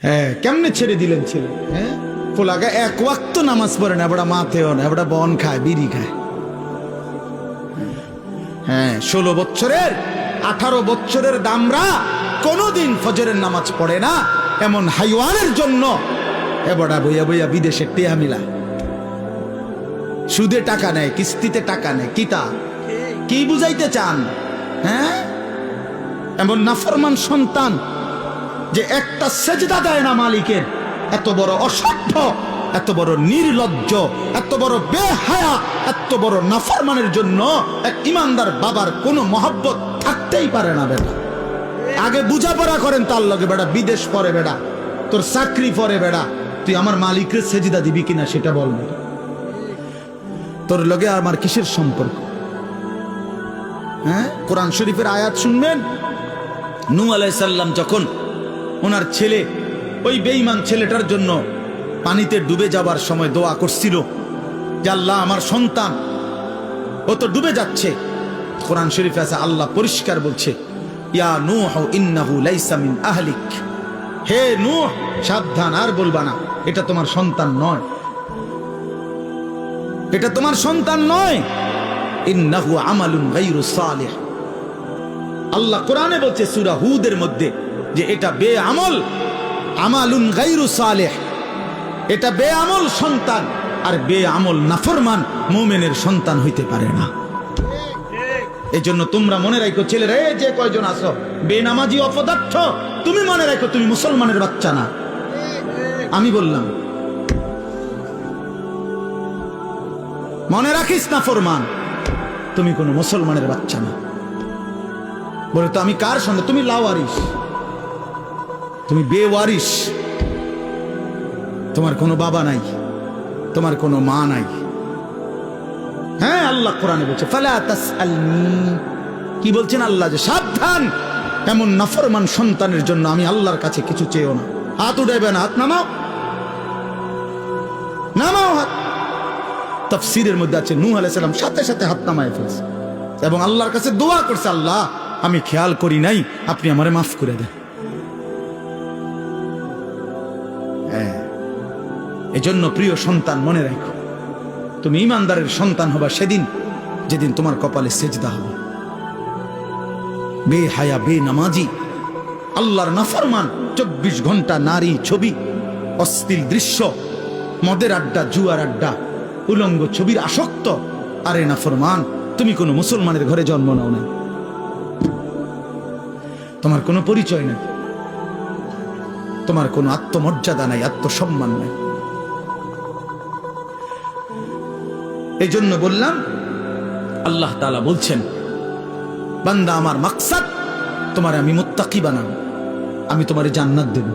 হ্যাঁ, কেমনে ছেড়ে দিলেন ছেলে? হ্যাঁ, পোলাগা এক ওয়াক্ত নামাজ পড়ে না, এবার মাথেও না, এবার বন খায়, বিড়ি খায়। হ্যাঁ, 16 বছরের 18 বছরের দামরা কোনোদিন ফজরের নামাজ পড়ে না, এমন হাইওয়ানের জন্য এবড়া বইয়া বইয়া বিদেশে টেহা মিলা, সুদে টাকা নেয়, কিস্তিতে টাকা নেয়। কি বুঝাইতে চান? হ্যাঁ, এমন নাফরমান সন্তান যে একটা সেজদা দেয় না মালিকের, এত বড় অসভ্য, এত বড় নির্লজ্জ, এত বড় বেহায়া, এত বড় নাফরমানের জন্য এক ইমানদার বাবার কোনো মহব্বত থাকতেই পারে না। বেটা আগে বুঝাপড়া করেন তার লগে, বেটা বিদেশ পরে, বেটা তোর চাকরি পরে, বেটা তুই আমার মালিকের সেজদা দিবি কিনা সেটা বল। বেটা তোর লগে আমার কিসের সম্পর্ক? হ্যাঁ, কোরআন শরীফের আয়াত শুনবেন। নূহ আলাইহিস সালাম যখন ওনার ছেলে, ওই বেঈমান ছেলেটার জন্য পানিতে ডুবে যাবার সময় দোয়া করছিল যে আল্লাহ আমার সন্তান, ও তো ডুবে যাচ্ছে। কোরআন শরীফে আছে, আল্লাহ পরিষ্কার বলছে, ইয়া নূহ ইন্নাহু লাইসা মিন আহলিক, হে নূহ সাবধান, আর বলবা না, এটা তোমার সন্তান নয়, এটা তোমার সন্তান নয়। ইন্নাহু আমালুন গায়রু সালিহ, আল্লাহ কোরআনে বলছে সূরা হুদের মধ্যে যে এটা বেআমল, আমালুন গায়রু সালিহ, এটা বেআমল সন্তান, আর বেআমল নাফরমান মুমিনের সন্তান হইতে পারে না। এই জন্য তোমরা মনে রাখো ছেলেরা, এই যে কয়জন আছো বেনামাজি অপদার্থ, তুমি মনে রাখো তুমি মুসলমানের বাচ্চা না। আমি বললাম মনে রাখিস না ফরমান, তুমি কোনো মুসলমানের বাচ্চা না। বলে তো আমি কার সন্তান? তুমি লাওয়ারিস, তুমি বেওয়ারিস, তোমার কোনো বাবা নাই, তোমার কোনো মা নাই। হ্যাঁ, আল্লাহ কোরআনে বলছে ফালা তাসআলনি, কি বলছেন আল্লাহ? যে সাবধান, এমন নাফরমান সন্তানের জন্য আমি আল্লাহর কাছে কিছু চেয়েও না। হাত উঠাইবে না, হাত নামাও, নামাও হাত। তাফসীরের মধ্যে আছে নূহ আলাইহিস সালাম সাথে সাথে হাত নামায় ফেলছে এবং আল্লাহর কাছে দোয়া করছে, আল্লাহ আমি খেয়াল করি নাই, আপনি আমারে মাফ করে দেন। হ্যাঁ, এজন্য প্রিয় সন্তান মনে রাখো, তুমি ইমানদারের সন্তান হবা সেদিন যেদিন তোমার কপালে সেজদা হবে। বেহায়া, বেনামাজি, আল্লাহর নাফরমান, 24 ঘন্টা নারী ছবি, অশ্লীল দৃশ্য, মদের আড্ডা, জুয়ার আড্ডা, উলঙ্গ ছবির আসক্ত। আরে নাফরমান, তুমি কোনো মুসলমানের ঘরে জন্ম নাও না, তোমার কোনো পরিচয় নাই, তোমার কোনো আত্মমর্যাদা নাই, আত্মসম্মান নাই। এই জন্য বললাম, আল্লাহ তাআলা বলছেন, বান্দা আমার মাকসাদ তোমার আমি মুত্তাকি বানাবো, আমি তোমার জান্নাত দেব।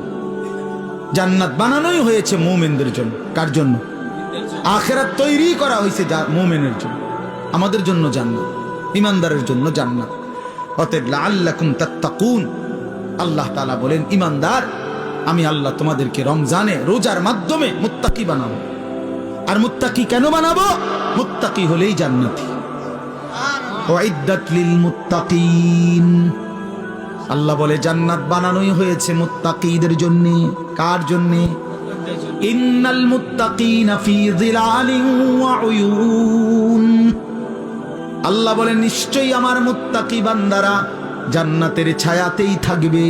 জান্নাত বানানোই হয়েছে মুমিনদের জন্য। কার জন্য? আখিরাত তৈরি করা হয়েছে মুমিনের জন্য, আমাদের জন্য জান্নাত, ইমানদারের জন্য জান্নাত। অতএব লাআল্লাকুম তাত্তাকুন, আল্লাহ তাআলা বলেন ইমানদার, আমি আল্লাহ তোমাদেরকে রমজানে রোজার মাধ্যমে মুত্তাকি বানাবো। আর মুত্তাকি কেন বানাবো? মুত্তাকি হলেই জান্নাতি। উইদ্দাত লিল মুত্তাকিন, আল্লাহ বলে জান্নাত বানানোই হয়েছে মুত্তাকিদের জন্য। কার জন্য? ইন্নাল মুত্তাকিনা ফি যিলালিন ওয়া উয়ুন, আল্লাহ বলে নিশ্চয়ই আমার মুত্তাকি বান্দারা জান্নাতের ছায়াতেই থাকবে,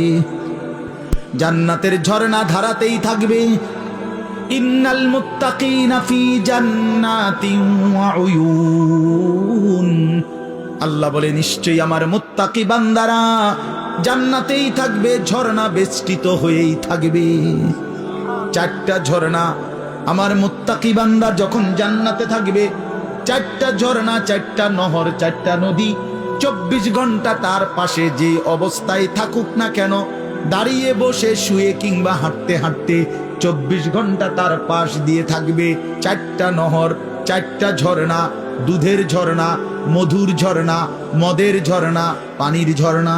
জান্নাতের ঝর্ণা ধারাতেই থাকবে। ইন্নাল মুত্তাকিনা ফি জান্নাতিন ওয়া উয়ুন, আল্লাহ বলে নিশ্চয়ই আমার মুত্তাকি বান্দারা জান্নাতেই থাকবে, ঝর্ণা বেষ্টিত হয়েই থাকবে। 4টা ঝর্ণা আমার মুত্তাকি বান্দা যখন জান্নাতে থাকবে, 4টা ঝর্ণা, 4টা নহর, 4টা নদী, 24 ঘন্টা তার পাশে যে অবস্থায় থাকুক না কেন, দাঁড়িয়ে, বসে, শুয়ে কিংবা হাঁটতে হাঁটতে, 24 ঘন্টা তার পাশ দিয়ে থাকবে 4টা নহর, 4টা ঝর্ণা, দুধের ঝর্ণা, মধুর ঝর্ণা, মদের ঝর্ণা, পানির ঝর্ণা।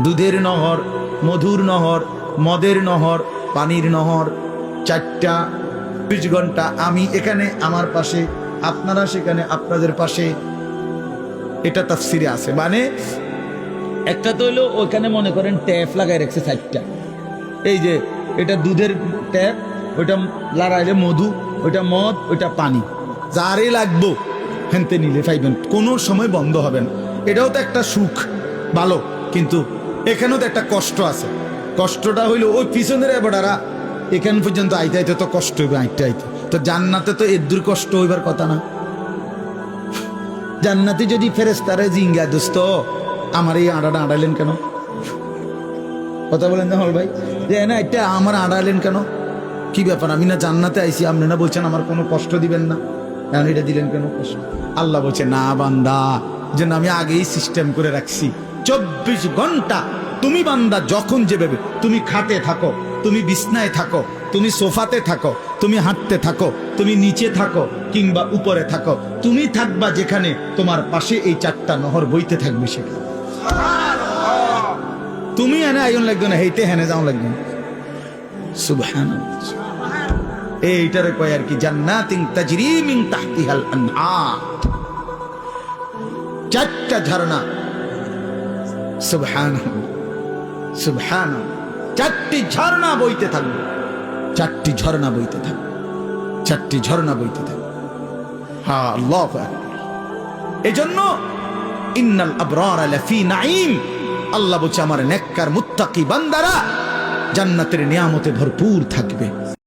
দুধের নহর, মধুর নহর, মদের নহর, পানির নহর, 4টা। 20 ঘন্টা আমি এখানে আমার পাশে, আপনারা সেখানে আপনাদের পাশে। এটা তাফসিরে আছে, মানে একটা তো হইলো ওইখানে মনে করেন ট্যাপ লাগাই রাখছে 4টা, এই যে এটা দুধের ট্যাপ, ওইটা লাগাইলে মধু, ওইটা মদ, ওইটা পানি, যারই লাগবো হেনতে নিলে পাইবেন, কোনো সময় বন্ধ হবে না। এটাও তো একটা সুখ, ভালো, কিন্তু এখানেও তো একটা কষ্ট আছে। কষ্টটা হইলো ওই পিছনের এবারা এখান পর্যন্ত আইতে আইতে তো কষ্ট হইবে, আইতে আইতে। তো জান্নাতে তো এর দূর কষ্ট হইবার কথা না। জান্নাতে যদি ফেরেশতারে জিঙ্গা দোস্ত আমার এই আড়াটা আড়াইলেন কেন, কথা বলেন না হল ভাই, যে না এটা আমার আড়াইলেন কেন, কি ব্যাপার, আমি না জান্নাতে আইছি, আপনি না বলছেন আমার কোনো কষ্ট দিবেন না, এখন এটা দিলেন কেন কষ্ট? আল্লাহ বলছে না বান্দা, যেন আমি আগেই সিস্টেম করে রাখছি 24 ঘন্টা তুমি বান্দা যখন যেভাবে তুমি খাটে থাকো, তুমি বিছনায় থাকো, তুমি সোফাতে থাকো, তুমি হাঁটতে থাকো, তুমি নিচে থাকো কিংবা উপরে থাকো, তুমি থাকবা যেখানে তোমার পাশে এই 4টা নহর বইতে থাকবে সেখানে। তুমি এনে আইন লাগবে না, হেইতে হেনে যাও লাগবে না। সুবহানাল্লাহ, এইটারে কয় আর কি জান্নাতিন তাজরি মিন তাহতিহাল আনহার, 4টা ঝর্ণা। সুবহানাল্লাহ সুবহানাল্লাহ, 4টি ঝর্ণা বইতে থাকবে, 4টি ঝর্ণা বইতে থাকবে, 4টি ঝর্ণা বইতে থাকবে। হ্যাঁ, আল্লাহু আকবার। এজন্য ইন্নাল আবরার লাফি নাঈম, আল্লাহ বলছে আমার নেককার মুত্তাকি বান্দারা জান্নাতের নিয়ামতে ভরপুর থাকবে।